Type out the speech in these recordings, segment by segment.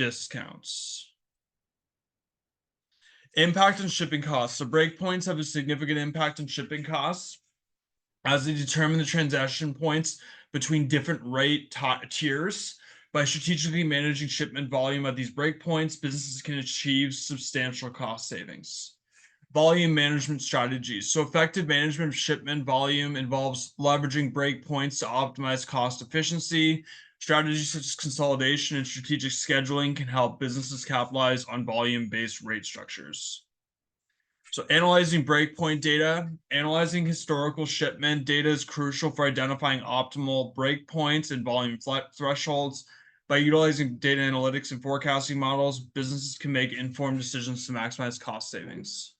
discounts. Impact on shipping costs. So breakpoints have a significant impact on shipping costs as they determine the transaction points between different rate tiers. By strategically managing shipment volume at these breakpoints, businesses can achieve substantial cost savings. Volume management strategies. So effective management of shipment volume involves leveraging breakpoints to optimize cost efficiency. Strategies such as consolidation and strategic scheduling can help businesses capitalize on volume-based rate structures. So analyzing breakpoint data. Analyzing historical shipment data is crucial for identifying optimal breakpoints and volume thresholds. By utilizing data analytics and forecasting models, businesses can make informed decisions to maximize cost savings.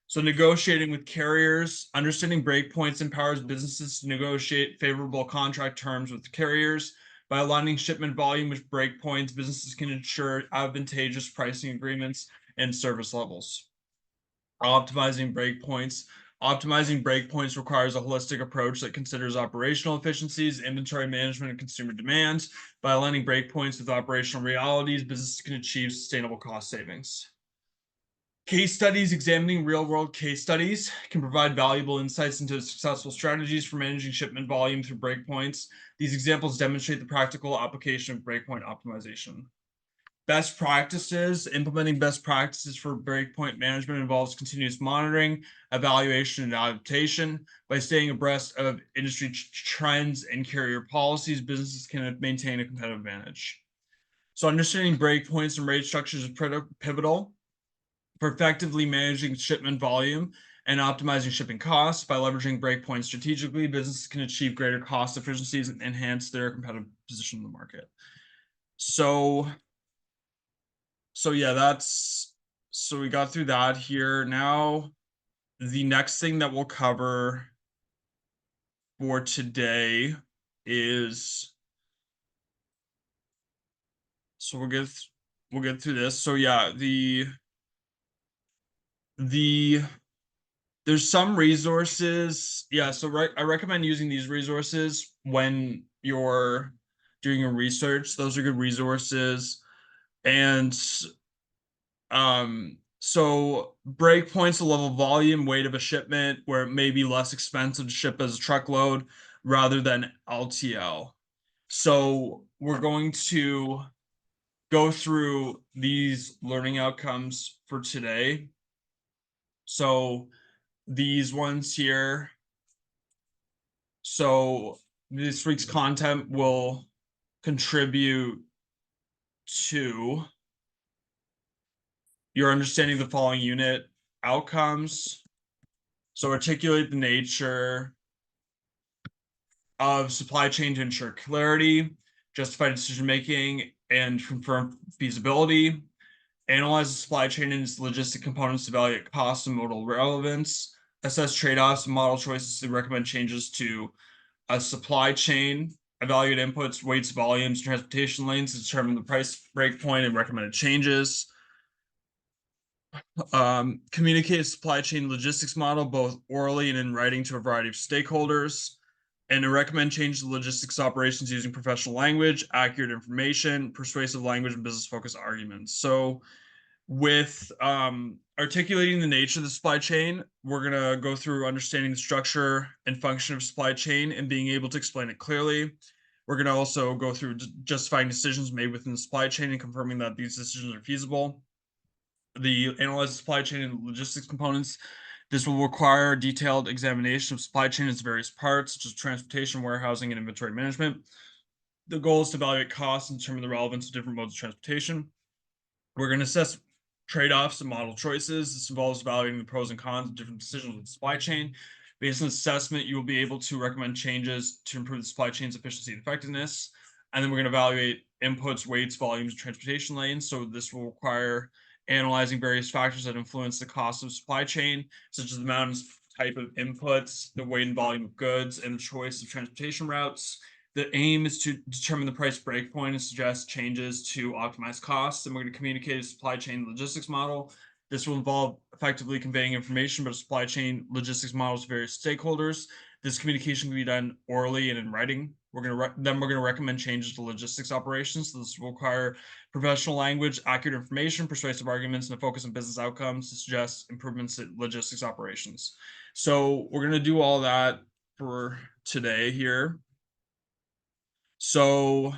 So negotiating with carriers. Understanding breakpoints empowers businesses to negotiate favorable contract terms with carriers. By aligning shipment volume with breakpoints, businesses can ensure advantageous pricing agreements and service levels. Optimizing breakpoints. Optimizing breakpoints requires a holistic approach that considers operational efficiencies, inventory management, and consumer demands. By aligning breakpoints with operational realities, businesses can achieve sustainable cost savings. Case studies. Examining real-world case studies can provide valuable insights into successful strategies for managing shipment volume through breakpoints. These examples demonstrate the practical application of breakpoint optimization. Best practices. Implementing best practices for breakpoint management involves continuous monitoring, evaluation, and adaptation. By staying abreast of industry trends and carrier policies, businesses can maintain a competitive advantage. So understanding breakpoints and rate structures is pivotal for effectively managing shipment volume and optimizing shipping costs. By leveraging breakpoints strategically, businesses can achieve greater cost efficiencies and enhance their competitive position in the market. So yeah, so we got through that here. Now, the next thing that we'll cover for today is, so we'll get through this. So yeah, there's some resources. Yeah, so I recommend using these resources when you're doing your research. Those are good resources. And so breakpoints, the level volume, weight of a shipment, where it may be less expensive to ship as a truckload rather than LTL. So we're going to go through these learning outcomes for today. So these ones here. So this week's content will contribute to your understanding the following unit outcomes. So articulate the nature of supply chain to ensure clarity, justify decision-making, and confirm feasibility. Analyze the supply chain and its logistic components to evaluate cost and modal relevance. Assess trade-offs and model choices to recommend changes to a supply chain. Evaluate inputs, weights, volumes, and transportation lanes to determine the price breakpoint and recommended changes. Communicate a supply chain logistics model both orally and in writing to a variety of stakeholders, and to recommend changes to logistics operations using professional language, accurate information, persuasive language, and business-focused arguments. So with articulating the nature of the supply chain, we're going to go through understanding the structure and function of supply chain and being able to explain it clearly. We're going to also go through justifying decisions made within the supply chain and confirming that these decisions are feasible. Analyze the supply chain and logistics components. This will require a detailed examination of supply chain and its various parts, such as transportation, warehousing, and inventory management. The goal is to evaluate costs and determine the relevance of different modes of transportation. We're going to assess trade-offs and model choices. This involves evaluating the pros and cons of different decisions with the supply chain. Based on this assessment, you will be able to recommend changes to improve the supply chain's efficiency and effectiveness. And then we're going to evaluate inputs, weights, volumes, and transportation lanes. So this will require analyzing various factors that influence the cost of supply chain, such as the amount and type of inputs, the weight and volume of goods, and the choice of transportation routes. The aim is to determine the price breakpoint and suggest changes to optimize costs. And we're going to communicate a supply chain logistics model. This will involve effectively conveying information about supply chain logistics models to various stakeholders. This communication can be done orally and in writing. Then we're gonna recommend changes to logistics operations. So this will require professional language, accurate information, persuasive arguments, and a focus on business outcomes to suggest improvements in logistics operations. So we're gonna do all that for today here. So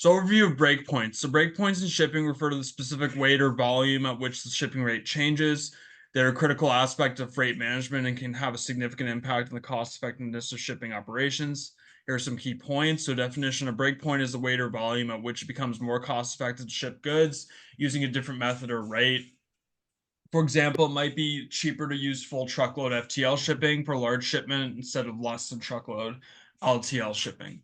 overview of breakpoints. So breakpoints in shipping refer to the specific weight or volume at which the shipping rate changes. They're a critical aspect of freight management and can have a significant impact on the cost effectiveness of shipping operations. Here are some key points. So definition of breakpoint is the weight or volume at which it becomes more cost effective to ship goods using a different method or rate. For example, it might be cheaper to use full truckload FTL shipping for large shipment instead of less than truckload LTL shipping.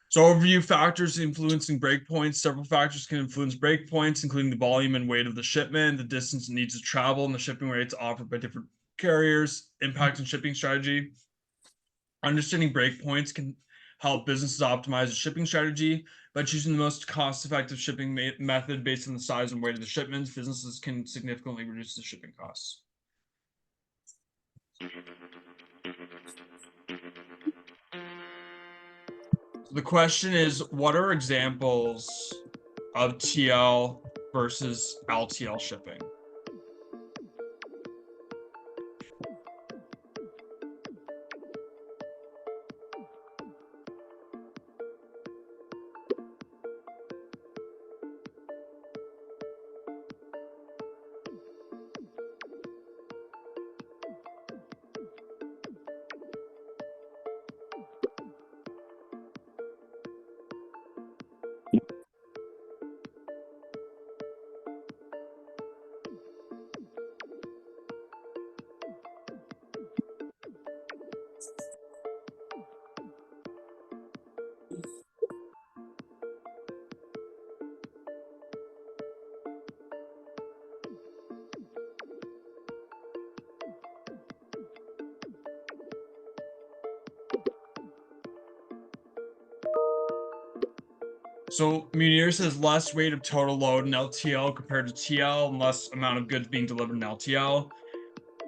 So overview factors influencing breakpoints. Several factors can influence breakpoints, including the volume and weight of the shipment, the distance it needs to travel, and the shipping rates offered by different carriers. Impact on shipping strategy. Understanding breakpoints can help businesses optimize a shipping strategy. By choosing the most cost-effective shipping method based on the size and weight of the shipments, businesses can significantly reduce the shipping costs. The question is, what are examples of TL versus LTL shipping? So Munir says less weight of total load in LTL compared to TL and less amount of goods being delivered in LTL.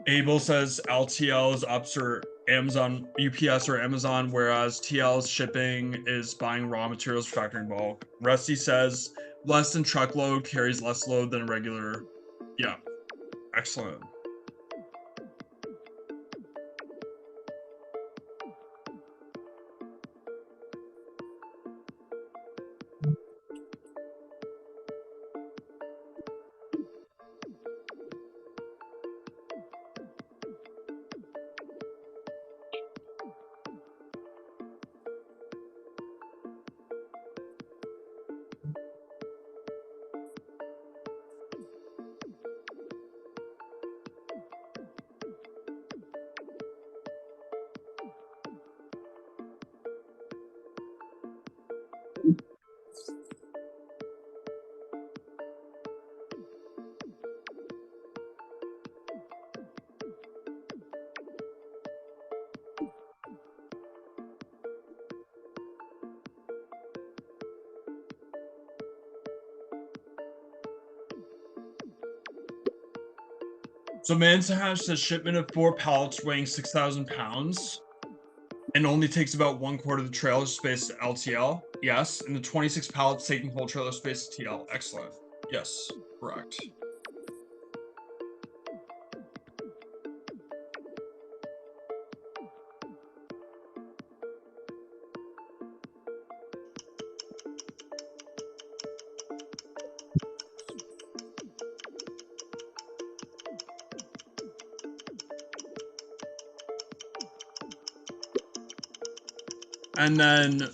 Abel says LTL is ups or Amazon, UPS or Amazon, whereas TL's shipping is buying raw materials for factoring bulk. Rusty says less than truckload carries less load than regular. Yeah, excellent. So Mansahash says shipment of 4 pallets weighing 6,000 pounds and only takes about 1/4 of the trailer space to LTL. Yes. And the 26 pallets taking whole trailer space to TL. Excellent. Yes, correct. And then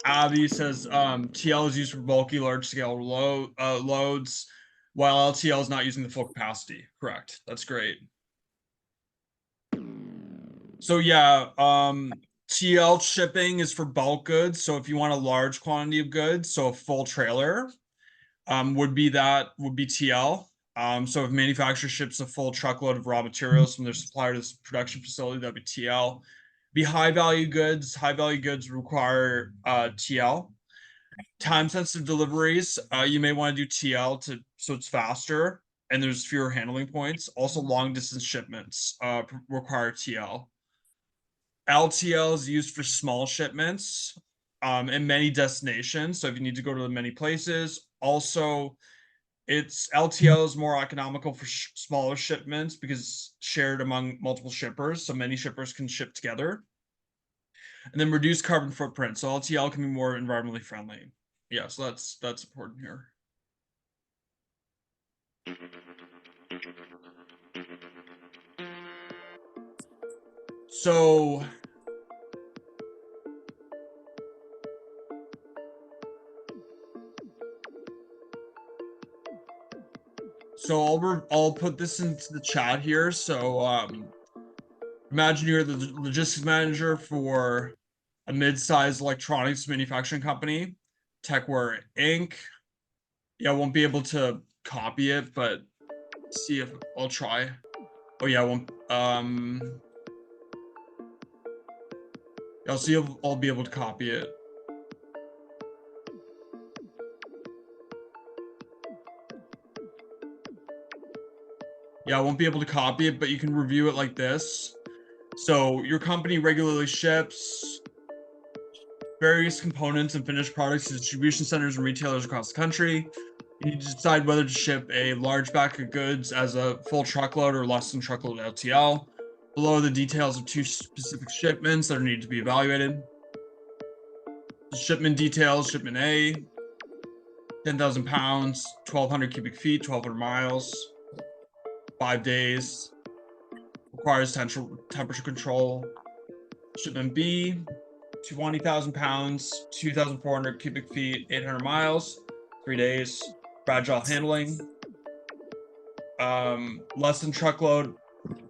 Abby says TL is used for bulky, large-scale loads, while LTL is not using the full capacity. Correct. That's great. So yeah, TL shipping is for bulk goods. So if you want a large quantity of goods, so a full trailer, would be TL. So if manufacturer ships a full truckload of raw materials from their supplier to this production facility, that'd be TL. Be high value goods. High value goods require TL. Time sensitive deliveries, you may want to do TL so it's faster and there's fewer handling points. Also, long distance shipments require TL. LTL is used for small shipments in many destinations. So if you need to go to many places, also it's LTL is more economical for smaller shipments because it's shared among multiple shippers, so many shippers can ship together. And then reduce carbon footprint. So LTL can be more environmentally friendly. Yeah, so that's important here. So I'll put this into the chat here. So imagine you're the logistics manager for a mid-sized electronics manufacturing company, Techware Inc. Yeah, I won't be able to copy it, but see if I'll try. Oh yeah, I won't. I'll see if I'll be able to copy it. Yeah, I won't be able to copy it, but you can review it like this. So your company regularly ships various components and finished products to distribution centers and retailers across the country. You need to decide whether to ship a large batch of goods as a full truckload or less than truckload LTL. Below are the details of two specific shipments that are needed to be evaluated. The shipment details, shipment A, 10,000 pounds, 1,200 cubic feet, 1,200 miles, 5 days, requires temperature control. Shipment B, 20,000 pounds, 2,400 cubic feet, 800 miles, 3 days, fragile handling. Less than truckload,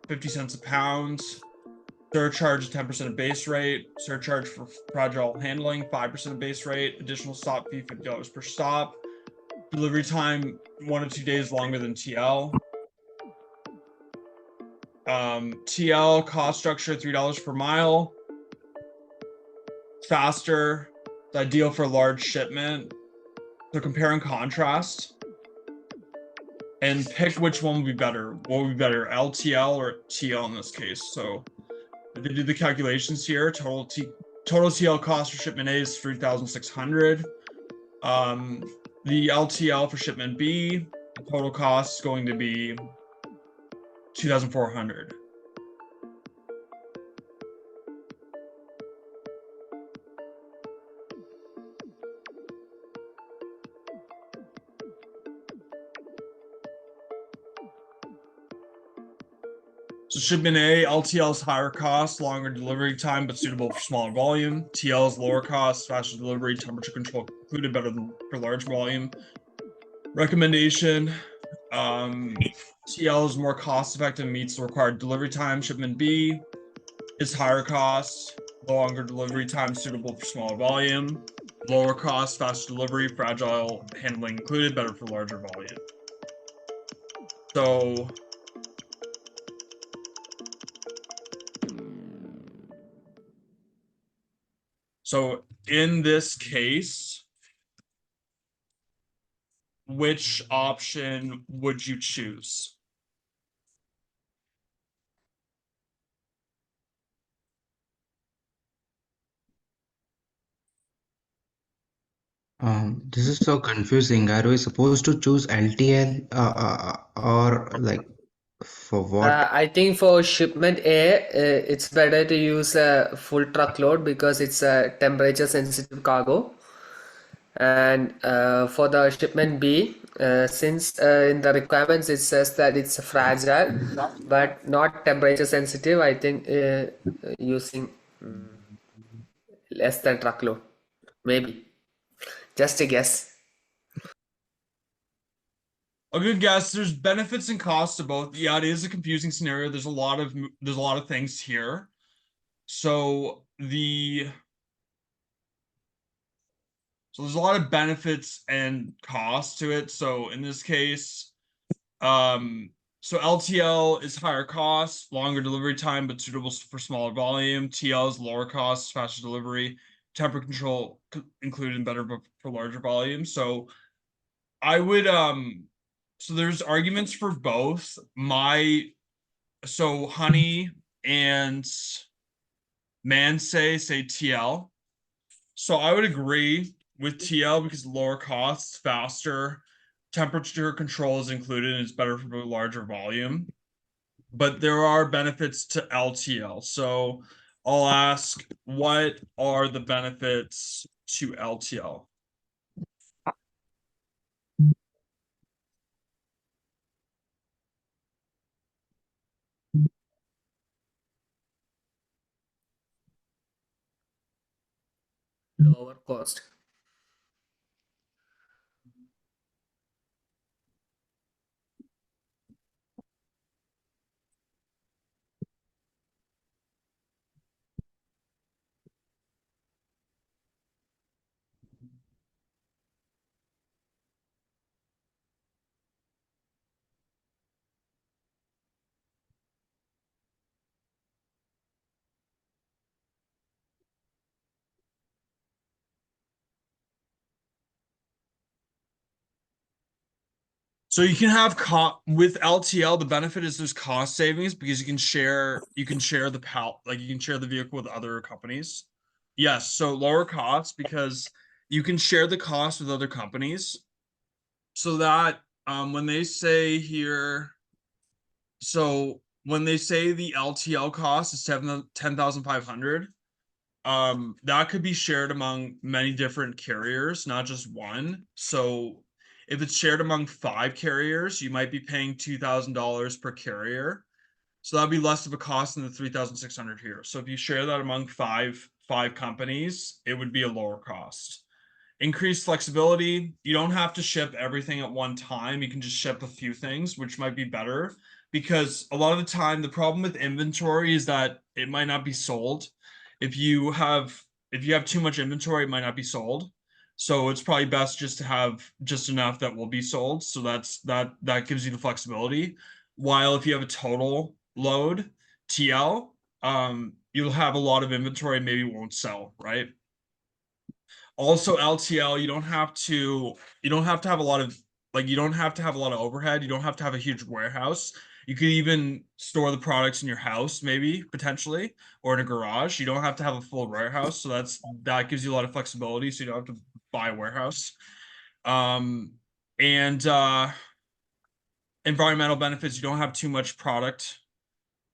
50 cents a pound. Surcharge 10% of base rate. Surcharge for fragile handling, 5% of base rate. Additional stop fee, $50 per stop. Delivery time, 1 to 2 days longer than TL. TL cost structure, $3 per mile. Faster. It's ideal for a large shipment. So compare and contrast. And pick which one will be better. What will be better, LTL or TL in this case? So if they do the calculations here, total TL cost for shipment A is 3,600. The LTL for shipment B, the total cost is going to be 2,400. So shipment A, LTL is higher cost, longer delivery time, but suitable for smaller volume. TL is lower cost, faster delivery, temperature control included, better than for large volume. Recommendation, TL is more cost effective, meets the required delivery time. Shipment B is higher cost, longer delivery time, suitable for smaller volume. Lower cost, faster delivery, fragile handling included, better for larger volume. So in this case, which option would you choose? This is so confusing. Are we supposed to choose LTL or like for what? I think for shipment A, it's better to use a full truckload because it's a temperature sensitive cargo. And for the shipment B, since in the requirements it says that it's fragile but not temperature sensitive, I think using less than truckload, maybe. Just a guess. A good guess. There's benefits and costs to both. Yeah, it is a confusing scenario. There's a lot of things here. So there's a lot of benefits and costs to it. So in this case, so LTL is higher cost, longer delivery time, but suitable for smaller volume. TL is lower cost, faster delivery, temperature control included and better for larger volume. So I would so there's arguments for both. So Honey and Mansay say TL. So I would agree with TL because lower costs, faster, temperature control is included, and it's better for a larger volume. But there are benefits to LTL. So I'll ask, what are the benefits to LTL? Lower cost. So you can have with LTL, the benefit is there's cost savings because you can share you can share the vehicle with other companies. Yes, so lower costs because you can share the cost with other companies. So that when they say here, so when they say the LTL cost is 10,500, that could be shared among many different carriers, not just one. So if it's shared among 5 carriers, you might be paying $2,000 per carrier. So that'd be less of a cost than the 3,600 here. So if you share that among five companies, it would be a lower cost. Increased flexibility. You don't have to ship everything at one time. You can just ship a few things, which might be better because a lot of the time the problem with inventory is that it might not be sold. If you have too much inventory, it might not be sold. So it's probably best just to have just enough that will be sold. So that gives you the flexibility. While if you have a total load, TL, you'll have a lot of inventory, maybe won't sell, right? Also LTL, you don't have to have a lot of you don't have to have a lot of overhead. You don't have to have a huge warehouse. You could even store the products in your house, maybe potentially, or in a garage. You don't have to have a full warehouse, so that gives you a lot of flexibility. So you don't have to buy a warehouse. Um, and environmental benefits. You don't have too much product.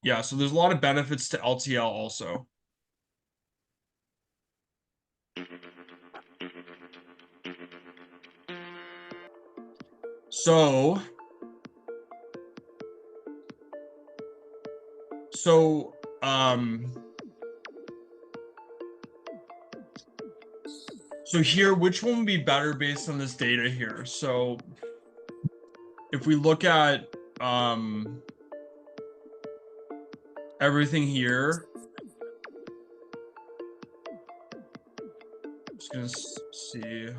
Yeah, so there's a lot of benefits to LTL also. So so um So here, which one would be better based on this data here? So if we look at everything here, just gonna see.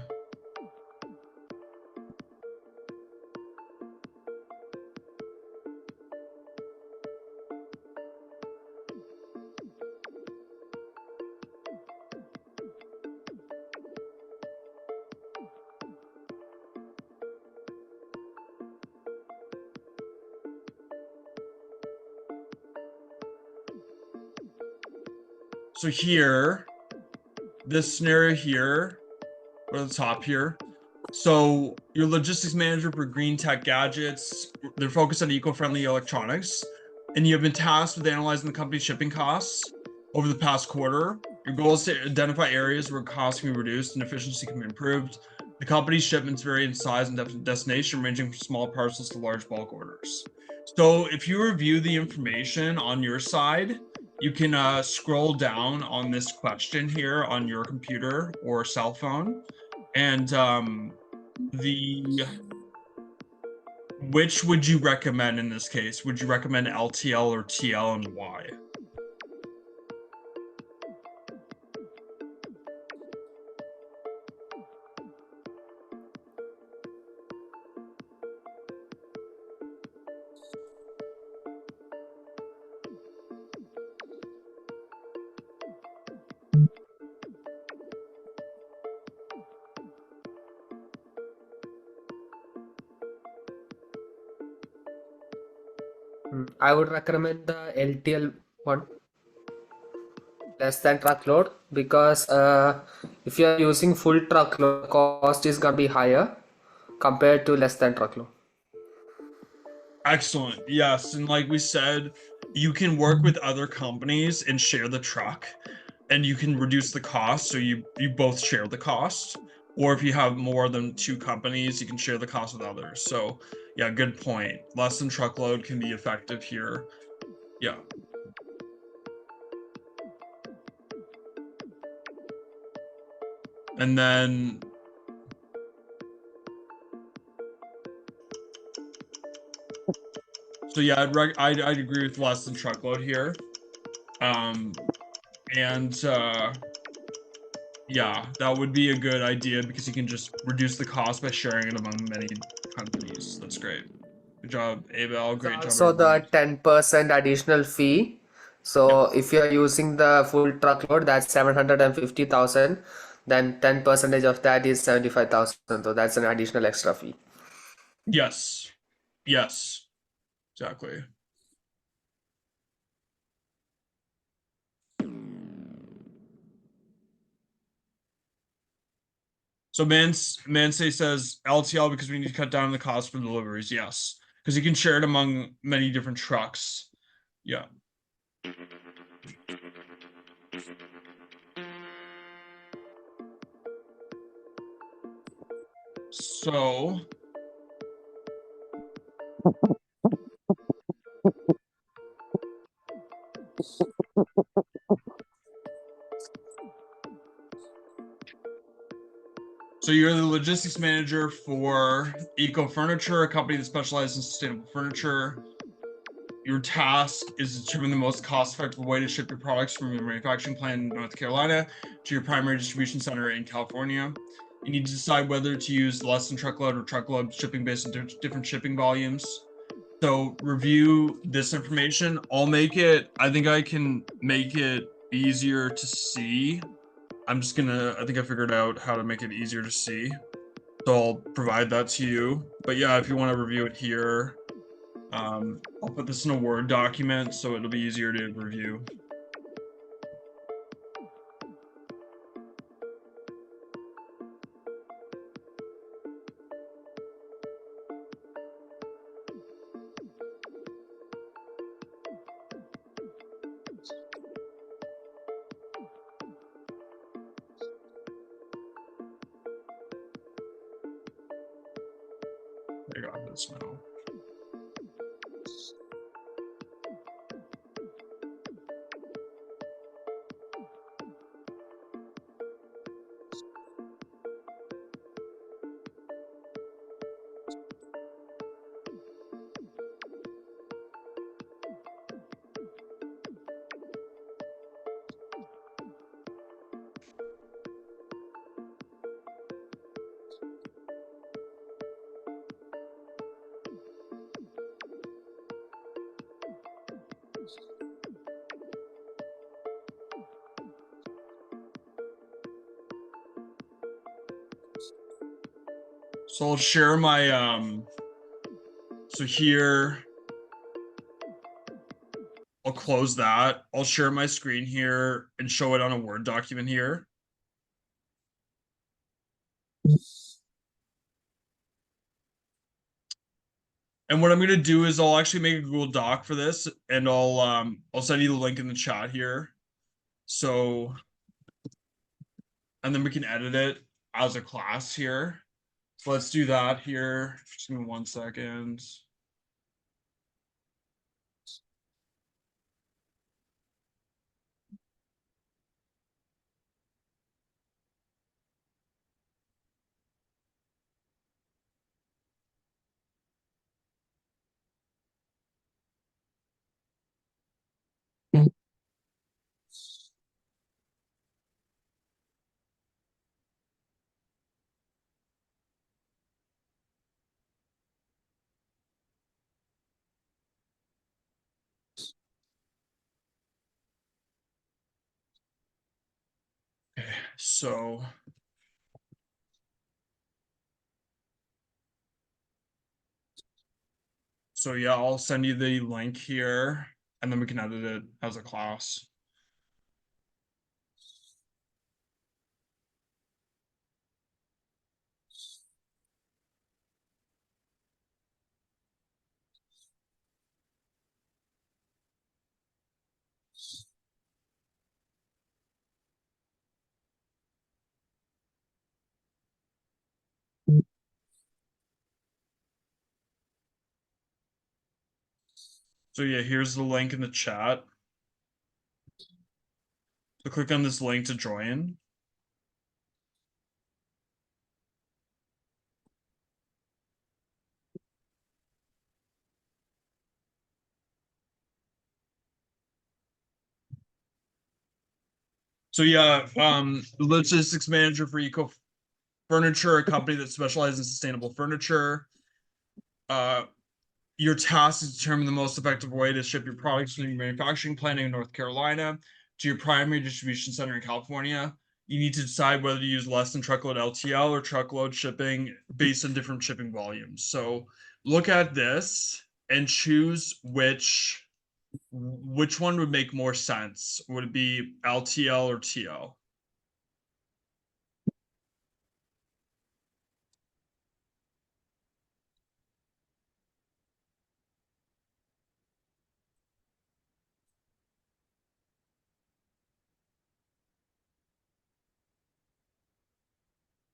So here, this scenario here, or the top here. So your logistics manager for green tech gadgets, they're focused on eco-friendly electronics, and you have been tasked with analyzing the company's shipping costs over the past quarter. Your goal is to identify areas where costs can be reduced and efficiency can be improved. The company's shipments vary in size and destination, ranging from small parcels to large bulk orders. So if you review the information on your side, you can scroll down on this question here on your computer or cell phone, and the which would you recommend in this case? Would you recommend LTL or TL, and why? I would recommend the LTL one. less than truckload because if you are using full truckload, cost is gonna be higher compared to less than truckload. Excellent. Yes, and like we said, you can work with other companies and share the truck, and you can reduce the cost, so you both share the cost. Or if you have more than two companies, you can share the cost with others. So yeah, good point. Less than truckload can be effective here. Yeah. And then so yeah, I'd agree with less than truckload here. And yeah, that would be a good idea because you can just reduce the cost by sharing it among many companies. That's great. Good job, Abel. Great job, Also the everybody. 10% additional fee. So if you are using the full truckload, that's 750,000. Then 10% of that is 75,000. So that's an additional extra fee. Yes. Yes. Exactly. So Mansay says LTL because we need to cut down the cost for deliveries. Yes. Because you can share it among many different trucks. Yeah. So So you're the logistics manager for Eco Furniture, a company that specializes in sustainable furniture. Your task is to determine the most cost-effective way to ship your products from your manufacturing plant in North Carolina to your primary distribution center in California. You need to decide whether to use less than truckload or truckload shipping based on different shipping volumes. So review this information. I think I can make it easier to see. I think I figured out how to make it easier to see. So I'll provide that to you. But yeah, if you want to review it here, I'll put this in a Word document so it'll be easier to review. I got this now. So I'll share my so here I'll close that. I'll share my screen here and show it on a Word document here. And what I'm gonna do is I'll actually make a Google Doc for this, and I'll send you the link in the chat here. So, and then we can edit it as a class here. So let's do that here. Just give me 1 second. Okay, so yeah, I'll send you the link here, and then we can edit it as a class. So yeah, here's the link in the chat. So click on this link to join. So yeah, logistics manager for Eco Furniture, a company that specializes in sustainable furniture. Your task is to determine the most effective way to ship your products from your manufacturing plant in North Carolina to your primary distribution center in California. You need to decide whether to use less than truckload LTL or truckload shipping based on different shipping volumes. So look at this and choose which one would make more sense. Would it be LTL or TL?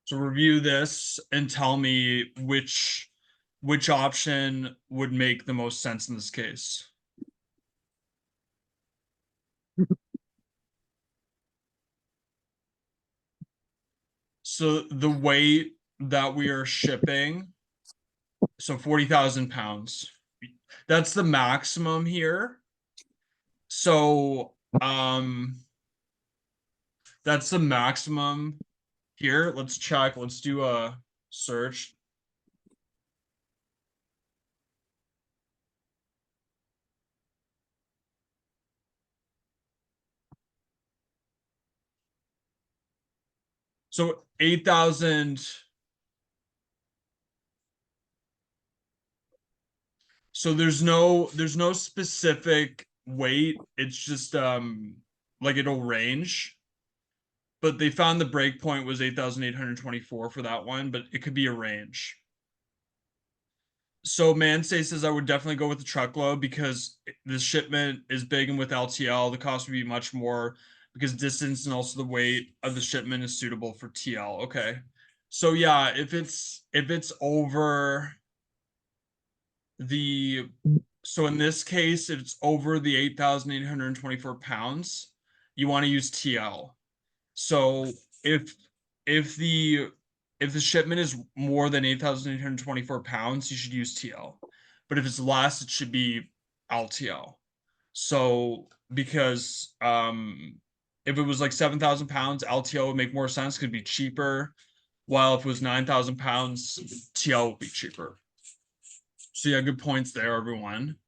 So review this and tell me which option would make the most sense in this case. So the weight that we are shipping, so 40,000 pounds. That's the maximum here. So that's the maximum here. Let's check. Let's do a search. So 8,000. So there's no specific weight. It's just like it'll range. But they found the break point was 8,824 for that one, but it could be a range. So Mansay says I would definitely go with the truckload because the shipment is big, and with LTL, the cost would be much more because distance and also the weight of the shipment is suitable for TL. Okay. So yeah, if it's over the so in this case, if it's over the 8,824 pounds, you want to use TL. So if if the if the shipment is more than 8,824 pounds, you should use TL. But if it's less, it should be LTL. So because if it was like 7,000 pounds, LTL would make more sense, could be cheaper. While if it was 9,000 pounds, TL would be cheaper. So yeah, good points there, everyone.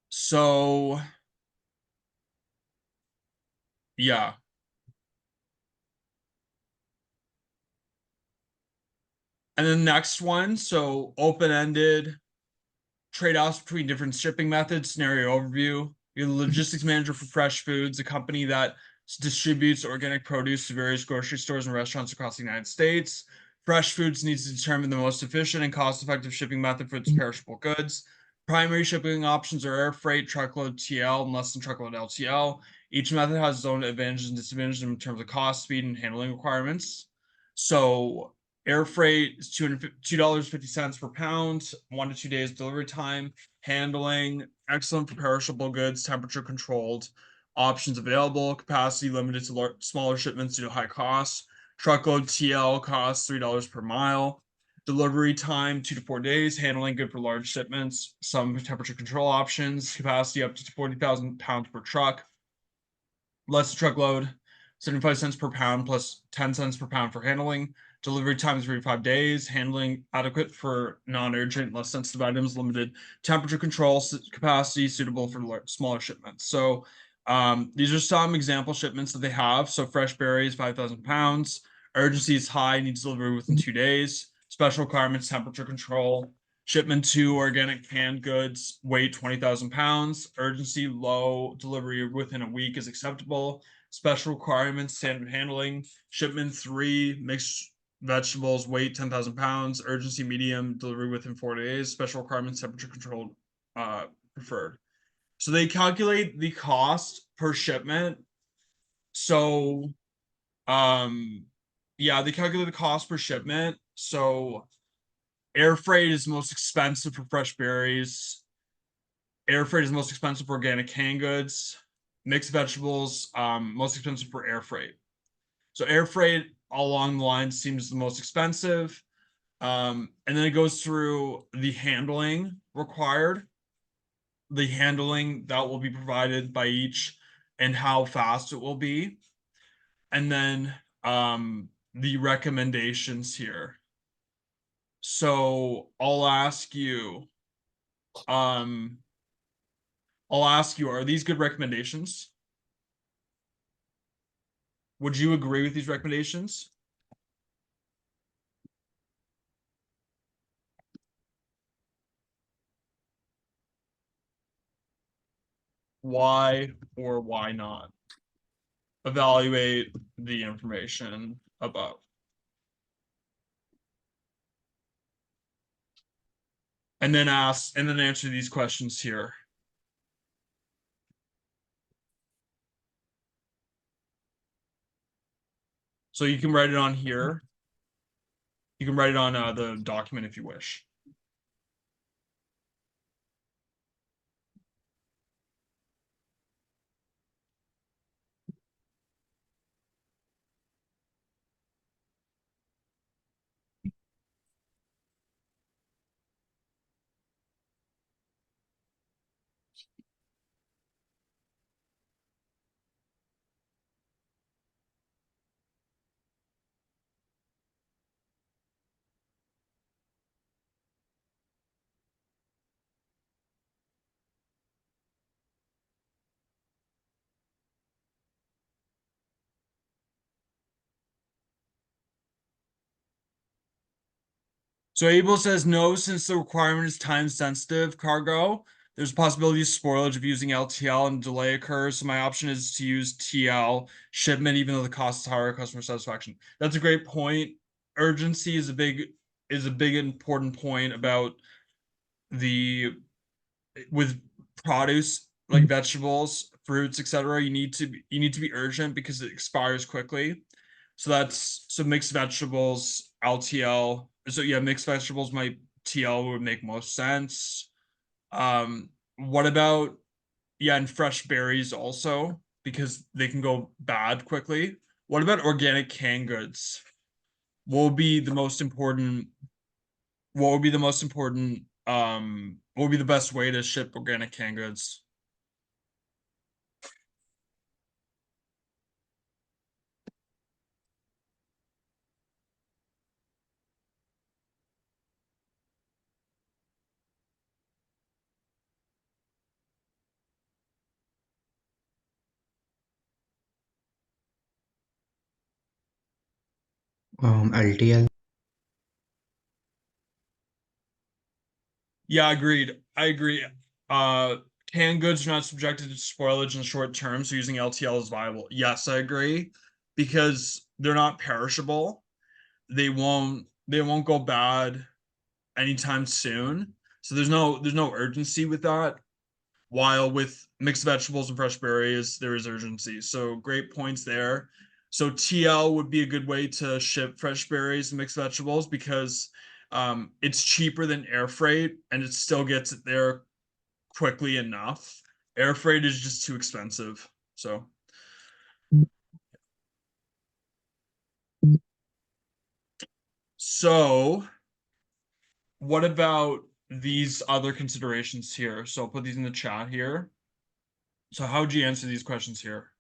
So yeah. And then the next one, so open-ended trade-offs between different shipping methods, scenario overview. You're the logistics manager for Fresh Foods, a company that distributes organic produce to various grocery stores and restaurants across the United States. Fresh Foods needs to determine the most efficient and cost-effective shipping method for its perishable goods. Primary shipping options are air freight, truckload TL, and less than truckload LTL. Each method has its own advantages and disadvantages in terms of cost, speed, and handling requirements. So air freight is $2.50 per pound, 1 to 2 days delivery time. Handling, excellent for perishable goods, temperature controlled. Options available, capacity limited to smaller shipments due to high costs. Truckload TL costs $3 per mile. Delivery time 2 to 4 days. Handling good for large shipments. Some temperature control options. Capacity up to 40,000 pounds per truck. Less truckload, 75 cents per pound plus 10 cents per pound for handling. Delivery time is 35 days. Handling adequate for non-urgent, less sensitive items. Limited temperature control capacity suitable for smaller shipments. So these are some example shipments that they have. So fresh berries, 5,000 pounds. Urgency is high, needs delivery within 2 days. Special requirements, temperature control. Shipment to organic canned goods, weight 20,000 pounds. Urgency low, delivery within a week is acceptable. Special requirements, standard handling. Shipment 3, mixed vegetables, weight 10,000 pounds. Urgency medium, delivery within 4 days. Special requirements, temperature controlled, preferred. So they calculate the cost per shipment. So, yeah, they calculate the cost per shipment. So air freight is most expensive for fresh berries. Air freight is most expensive for organic canned goods. Mixed vegetables, most expensive for air freight. So air freight along the line seems the most expensive. And then it goes through the handling required, the handling that will be provided by each, and how fast it will be. And then the recommendations here. So um, I'll ask you, are these good recommendations? Would you agree with these recommendations? Why or why not? Evaluate the information above. And then answer these questions here. So you can write it on here. You can write it on the document if you wish. So Abel says no, since the requirement is time sensitive cargo. There's a possibility of spoilage of using LTL and delay occurs. So my option is to use TL shipment, even though the cost is higher, customer satisfaction. That's a great point. Urgency is a big important point about the with produce like vegetables, fruits, etc. You need to be urgent because it expires quickly. So mixed vegetables, LTL. So yeah, mixed vegetables might TL would make most sense. What about and fresh berries also because they can go bad quickly. What about organic canned goods? What will be the most important? What would be the most important? What would be the best way to ship organic canned goods? LTL. Yeah, agreed. I agree. Uh, Canned goods are not subjected to spoilage in the short term, so using LTL is viable. Yes, I agree, because they're not perishable. They won't go bad anytime soon. So there's no urgency with that. While with mixed vegetables and fresh berries, there is urgency. So great points there. So TL would be a good way to ship fresh berries and mixed vegetables because it's cheaper than air freight and it still gets it there quickly enough. Air freight is just too expensive. So what about these other considerations here? So I'll put these in the chat here. So how would you answer these questions here?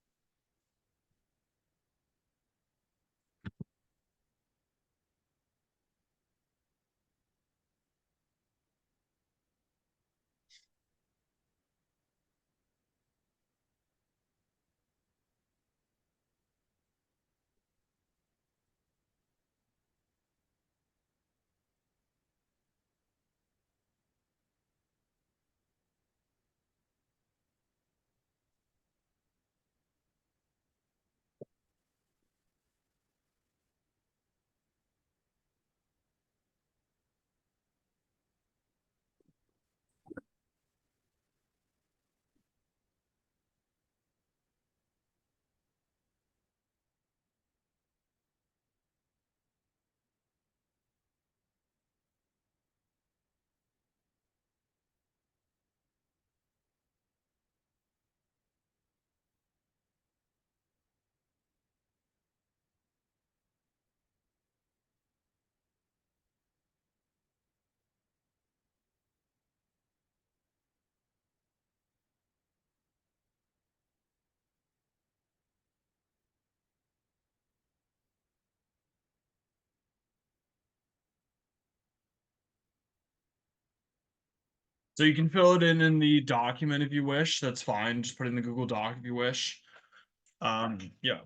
So you can fill it in the document if you wish. That's fine. Just put it in the Google Doc if you wish. Yeah.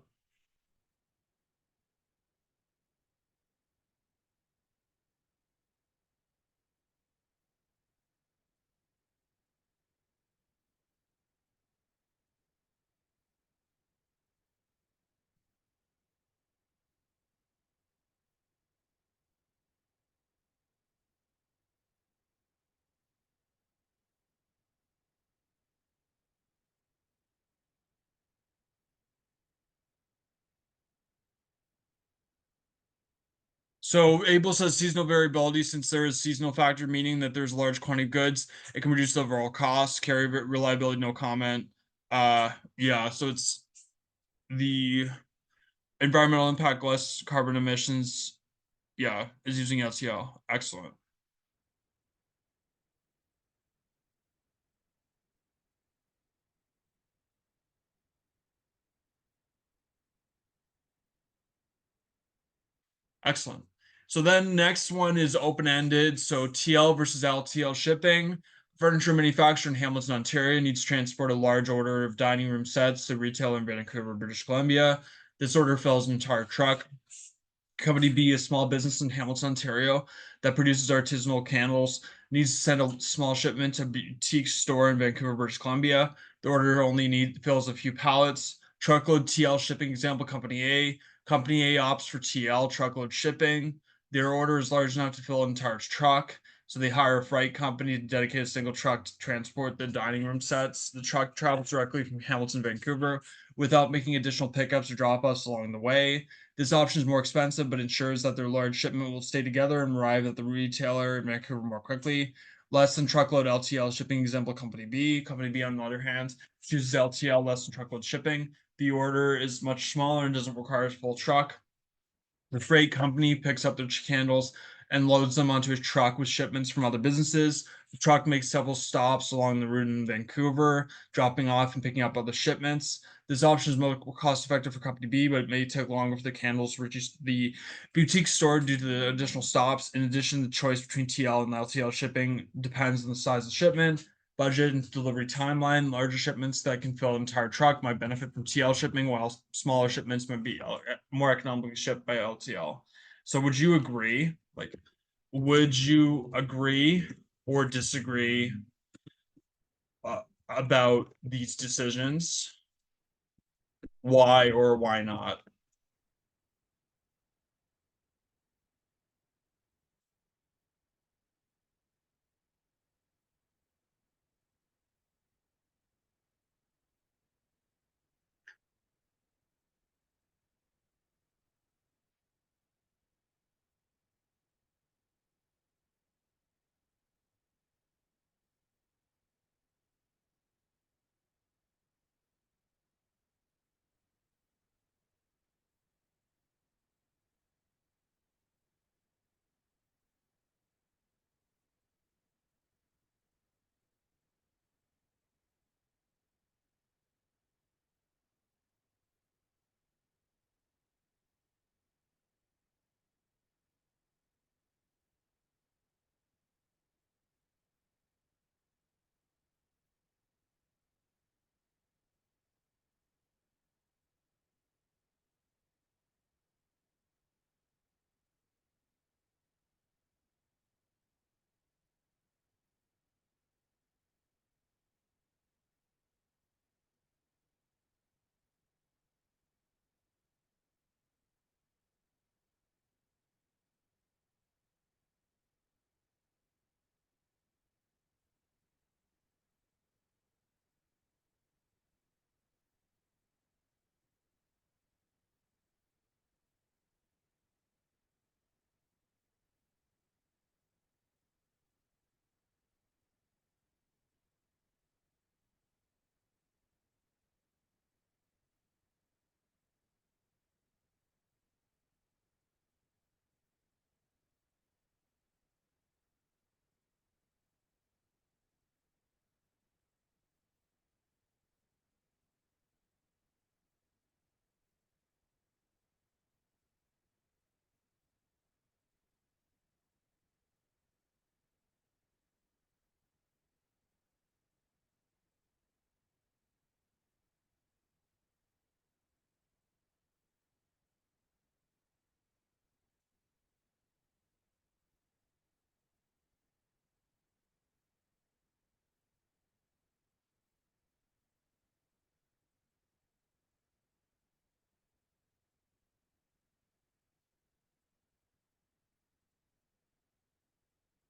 So Abel says seasonal variability, since there is seasonal factor, meaning that there's a large quantity of goods, it can reduce the overall cost, carry reliability, no comment. Yeah, so it's the environmental impact, less carbon emissions. Yeah, is using LCL. Excellent. Excellent. So then next one is open-ended. So TL versus LTL shipping. Furniture manufacturer in Hamilton, Ontario needs to transport a large order of dining room sets to retailer in Vancouver, British Columbia. This order fills an entire truck. Company B, a small business in Hamilton, Ontario, that produces artisanal candles, needs to send a small shipment to a boutique store in Vancouver, British Columbia. The order only fills a few pallets. Truckload TL shipping example, Company A. Company A opts for TL truckload shipping. Their order is large enough to fill an entire truck. So they hire a freight company to dedicate a single truck to transport the dining room sets. The truck travels directly from Hamilton, Vancouver, without making additional pickups or drop-offs along the way. This option is more expensive, but ensures that their large shipment will stay together and arrive at the retailer in Vancouver more quickly. Less than truckload LTL shipping example, Company B. Company B, on the other hand, chooses LTL, less than truckload shipping. The order is much smaller and doesn't require a full truck. The freight company picks up the candles and loads them onto a truck with shipments from other businesses. The truck makes several stops along the route in Vancouver, dropping off and picking up other shipments. This option is more cost effective for Company B, but it may take longer for the candles to reach the boutique store due to the additional stops. In addition, the choice between TL and LTL shipping depends on the size of the shipment, budget, and delivery timeline. Larger shipments that can fill an entire truck might benefit from TL shipping, while smaller shipments might be more economically shipped by LTL. So, would you agree? Like, would you agree or disagree about these decisions? Why or why not?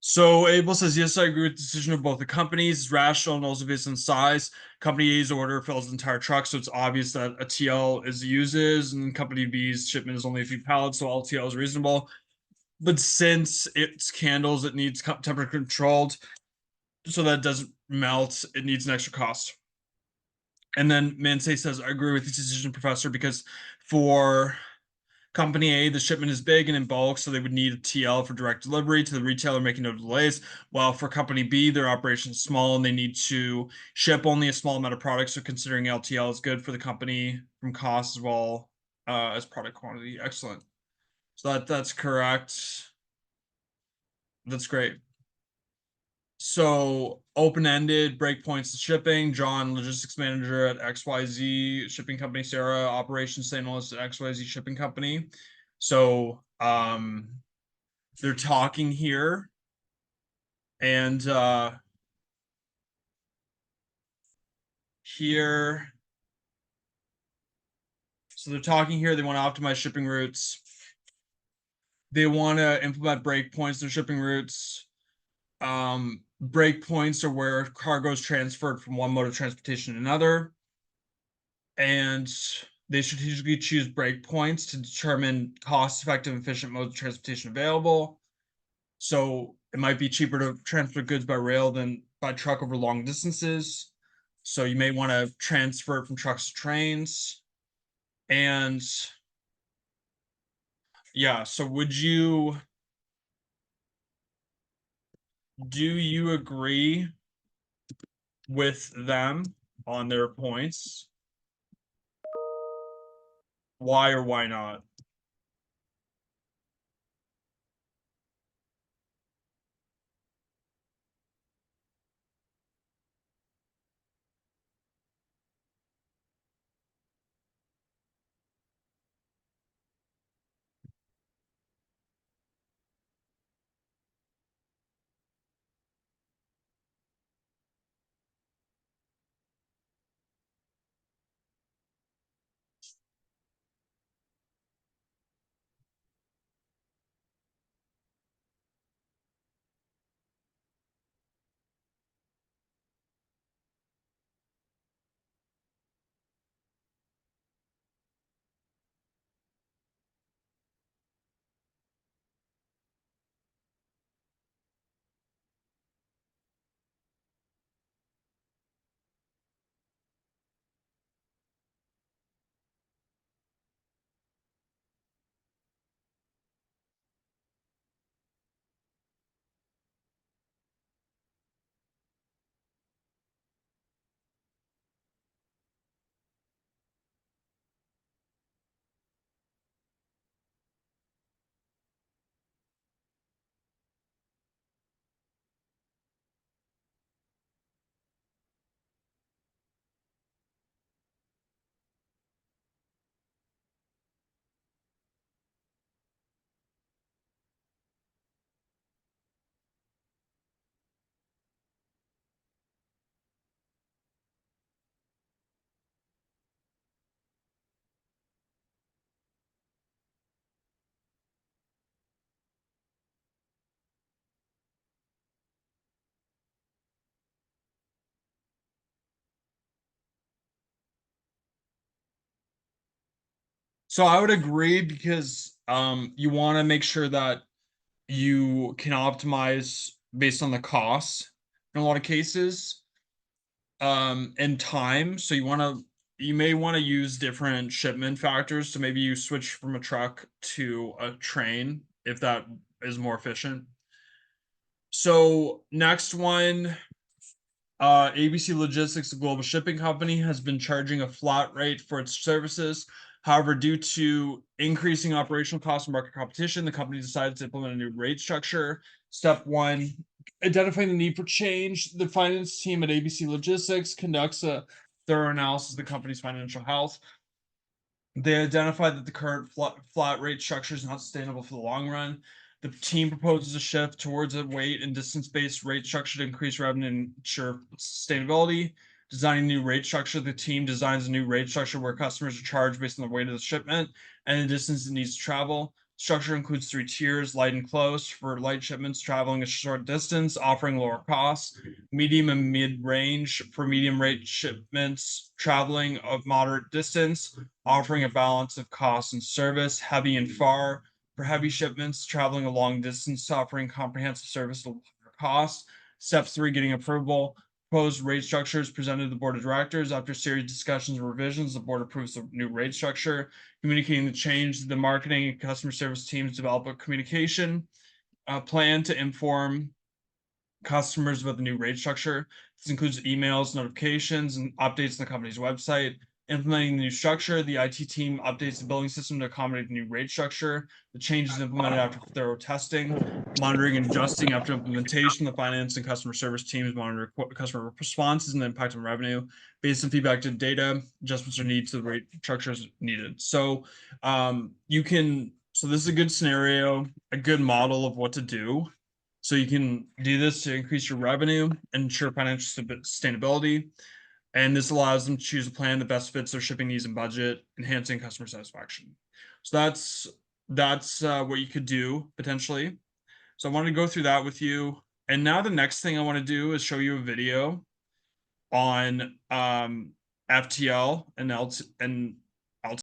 So Abel says, yes, I agree with the decision of both the companies. It's rational and also based on size. Company A's order fills the entire truck, so it's obvious that a TL is uses, and Company B's shipment is only a few pallets, so LTL is reasonable. But since it's candles, it needs temperature controlled, so that it doesn't melt. It needs an extra cost. And then Mansay says, I agree with this decision, Professor, because for Company A, the shipment is big and in bulk, so they would need a TL for direct delivery to the retailer, making no delays. While for Company B, their operation is small and they need to ship only a small amount of products, so considering LTL is good for the company from cost as well as product quantity. Excellent. So that's correct. That's great. So open-ended breakpoints to shipping. John, logistics manager at XYZ shipping company. Sarah, operations analyst at XYZ shipping company. So they're talking here, and here, so they're talking here. They want to optimize shipping routes. They want to implement breakpoints in shipping routes. Breakpoints are where cargo is transferred from one mode of transportation to another, and they strategically choose breakpoints to determine cost-effective, efficient modes of transportation available. So it might be cheaper to transport goods by rail than by truck over long distances. So you may want to transfer it from trucks to trains. And yeah, so do you agree with them on their points? Why or why not? So I would agree because you want to make sure that you can optimize based on the costs in a lot of cases, and time. So you may want to use different shipment factors. So maybe you switch from a truck to a train if that is more efficient. So next one, ABC Logistics, a global shipping company, has been charging a flat rate for its services. However, due to increasing operational costs and market competition, the company decided to implement a new rate structure. Step one, identifying the need for change. The finance team at ABC Logistics conducts a thorough analysis of the company's financial health. They identified that the current flat rate structure is not sustainable for the long run. The team proposes a shift towards a weight and distance-based rate structure to increase revenue and ensure sustainability. Designing new rate structure, the team designs a new rate structure where customers are charged based on the weight of the shipment and the distance it needs to travel. Structure includes 3 tiers: light and close for light shipments traveling a short distance, offering lower costs; medium and mid-range for medium rate shipments traveling of moderate distance, offering a balance of cost and service; heavy and far for heavy shipments traveling a long distance, offering comprehensive service at a lower cost. Step 3, getting approval. Proposed rate structure is presented to the board of directors. After a series of discussions and revisions, the board approves the new rate structure. Communicating the change, the marketing and customer service teams develop a communication plan to inform customers about the new rate structure. This includes emails, notifications, and updates on the company's website. Implementing the new structure, the IT team updates the billing system to accommodate the new rate structure. The change is implemented after thorough testing. Monitoring and adjusting after implementation. The finance and customer service teams monitor customer responses and the impact on revenue. Based on feedback to data, adjustments are needed to the rate structure as needed. So so this is a good scenario, a good model of what to do. So you can do this to increase your revenue and ensure financial sustainability. And this allows them to choose a plan that best fits their shipping needs and budget, enhancing customer satisfaction. So that's what you could do potentially. So I wanted to go through that with you. And now the next thing I want to do is show you a video on FTL and